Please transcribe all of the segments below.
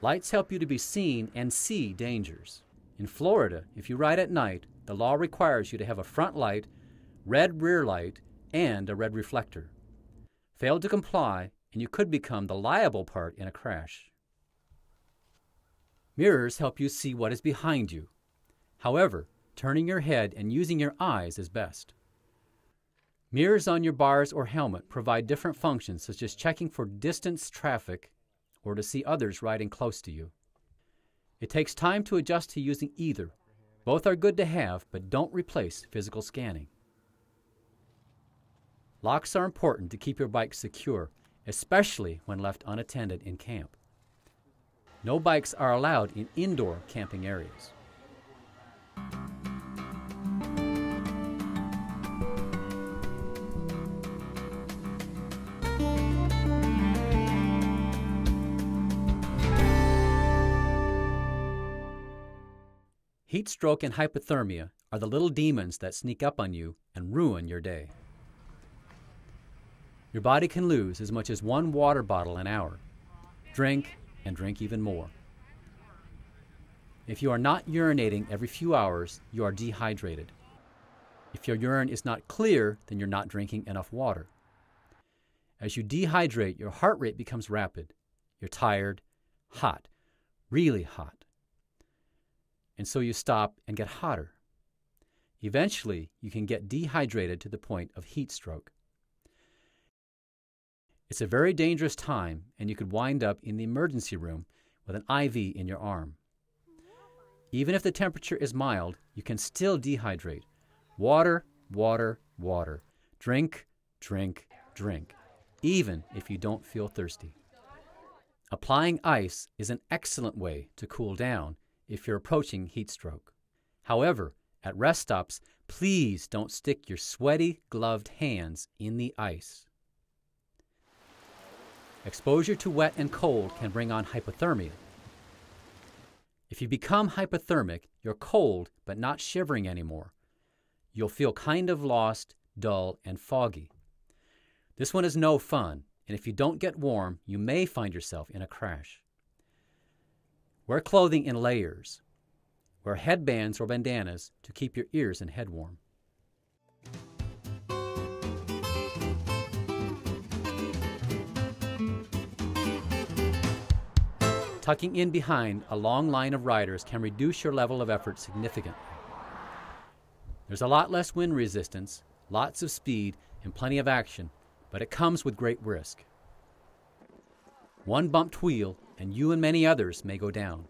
Lights help you to be seen and see dangers. In Florida, if you ride at night, the law requires you to have a front light, red rear light, and a red reflector. Fail to comply, and you could become the liable part in a crash. Mirrors help you see what is behind you. However, turning your head and using your eyes is best. Mirrors on your bars or helmet provide different functions, such as checking for distance traffic or to see others riding close to you. It takes time to adjust to using either. Both are good to have, but don't replace physical scanning. Locks are important to keep your bike secure, especially when left unattended in camp. No bikes are allowed in indoor camping areas. Heat stroke and hypothermia are the little demons that sneak up on you and ruin your day. Your body can lose as much as 1 water bottle an hour. Drink and drink even more. If you are not urinating every few hours, you are dehydrated. If your urine is not clear, then you're not drinking enough water. As you dehydrate, your heart rate becomes rapid. You're tired, hot, really hot. And so you stop and get hotter. Eventually, you can get dehydrated to the point of heat stroke. It's a very dangerous time, and you could wind up in the emergency room with an IV in your arm. Even if the temperature is mild, you can still dehydrate. Water, water, water. Drink, drink, drink, even if you don't feel thirsty. Applying ice is an excellent way to cool down if you're approaching heat stroke. However, at rest stops, please don't stick your sweaty, gloved hands in the ice. Exposure to wet and cold can bring on hypothermia. If you become hypothermic, you're cold but not shivering anymore. You'll feel kind of lost, dull, and foggy. This one is no fun, and if you don't get warm, you may find yourself in a crash. Wear clothing in layers. Wear headbands or bandanas to keep your ears and head warm. Tucking in behind a long line of riders can reduce your level of effort significantly. There's a lot less wind resistance, lots of speed, and plenty of action, but it comes with great risk. One bumped wheel, and you and many others may go down.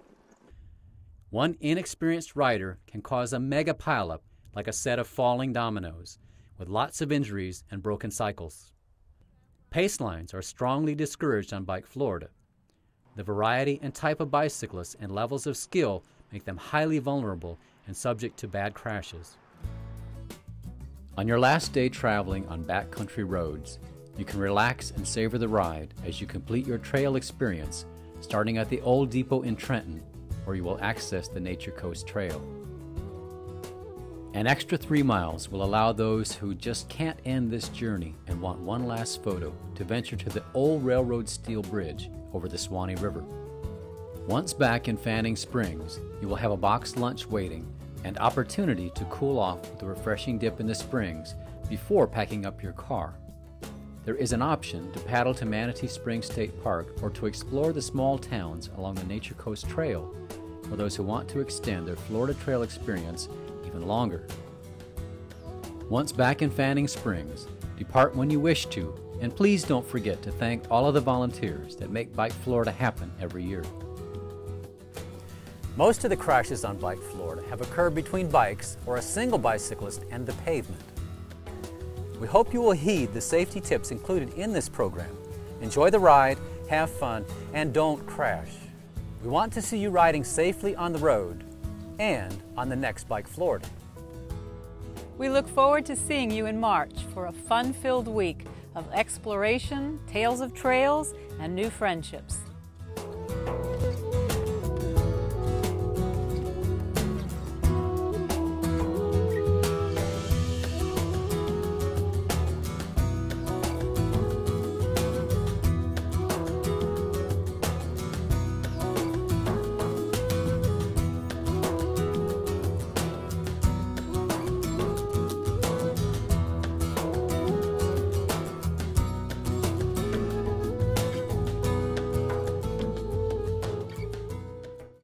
One inexperienced rider can cause a mega pileup like a set of falling dominoes, with lots of injuries and broken cycles. Pace lines are strongly discouraged on Bike Florida. The variety and type of bicyclists and levels of skill make them highly vulnerable and subject to bad crashes. On your last day traveling on backcountry roads, you can relax and savor the ride as you complete your trail experience, starting at the Old Depot in Trenton, where you will access the Nature Coast Trail. An extra 3 miles will allow those who just can't end this journey and want one last photo to venture to the old railroad steel bridge over the Swanee River. Once back in Fanning Springs, you will have a boxed lunch waiting and opportunity to cool off with a refreshing dip in the springs before packing up your car. There is an option to paddle to Manatee Springs State Park or to explore the small towns along the Nature Coast Trail for those who want to extend their Florida Trail experience even longer. Once back in Fanning Springs, depart when you wish to, and please don't forget to thank all of the volunteers that make Bike Florida happen every year. Most of the crashes on Bike Florida have occurred between bikes or a single bicyclist and the pavement. We hope you will heed the safety tips included in this program. Enjoy the ride, have fun, and don't crash. We want to see you riding safely on the road and on the next Bike Florida. We look forward to seeing you in March for a fun-filled week of exploration, tales of trails, and new friendships.